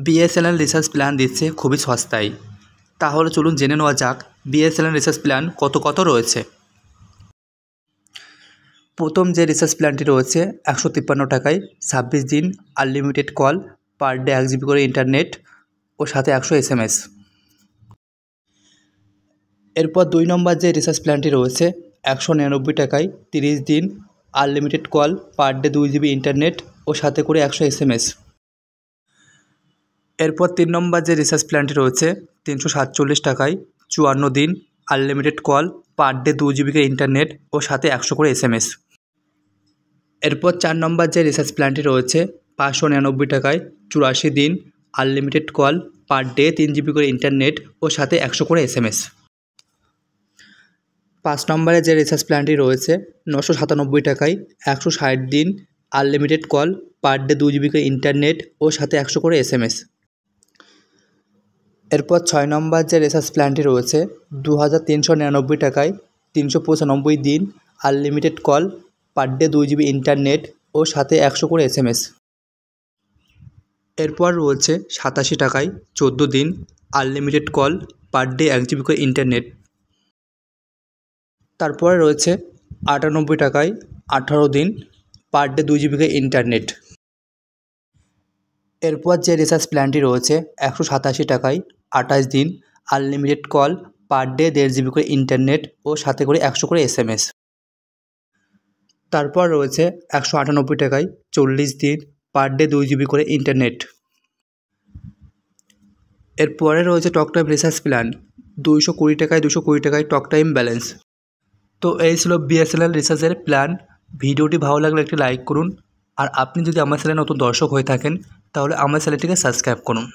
BSNL recharge plan দিচ্ছে খুবই সস্তায়। তাহলে চলুন জেনে নেওয়া যাক বিএসএনএল রিচার্জ প্ল্যান কত রয়েছে। প্রথম যে রিচার্জ প্ল্যানটি রয়েছে 153 টাকায় 26 দিন unlimited call, per day 1 GB করে ইন্টারনেট ও সাথে 100 SMS। এরপর 2 নম্বর যে রিচার্জ প্ল্যানটি রয়েছে 199 টাকায় 30 দিন unlimited call, per day 2 GB internet ও সাথে করে 100 SMS। এরপর 3 নম্বর যে রিচার্জ প্ল্যানটি রয়েছে 347 টাকায় 54 দিন unlimited call, per day 2 GB করে ইন্টারনেট ও সাথে 100 করে SMS। এরপর 4 নম্বর যে রিচার্জ প্ল্যানটি রয়েছে 599 টাকায় 84 দিন unlimited call, per day 3 GB করে ইন্টারনেট ও সাথে 100 করে SMS। 5 নম্বরে যে রিচার্জ প্ল্যানটি রয়েছে 997 টাকায় 160 দিন unlimited call, per day 2 GB করে ইন্টারনেট ও সাথে 100 করে SMS। এরপর 6 নম্বর যে রিচার্জ প্ল্যানটি রয়েছে 2399 টাকায় 395 দিন unlimited call, per day 2 GB internet ও সাথে 100 করে SMS। এরপর রয়েছে 87 টাকায় 14 দিন unlimited call, per day 1 GB করে ইন্টারনেট। তারপরে রয়েছে 98 টাকায় 18 দিন পার ডে 2 জিবি করে ইন্টারনেট। এরপর যে রিচার্জ প্ল্যানটি রয়েছে 187 টাকায় 28 দিন unlimited call, per day 1.5 GB করে ইন্টারনেট ও সাথে করে 100 করে SMS। তারপর রয়েছে 198 টাকায় 40 দিন পার ডে 2 জিবি করে ইন্টারনেট। এরপরে রয়েছে টক টাইম রিচার্জ প্ল্যান 220 টাকায় টক টাইম ব্যালেন্স। তো এই ছিল বিএসএনএল রিচার্জের প্ল্যান। ভিডিওটি ভালো লাগলে একটি লাইক করুন, আর আপনি যদি আমার চ্যানেলে নতুন দর্শক হয়ে থাকেন তাহলে আমার চ্যানেলটিকে সাবস্ক্রাইব করুন।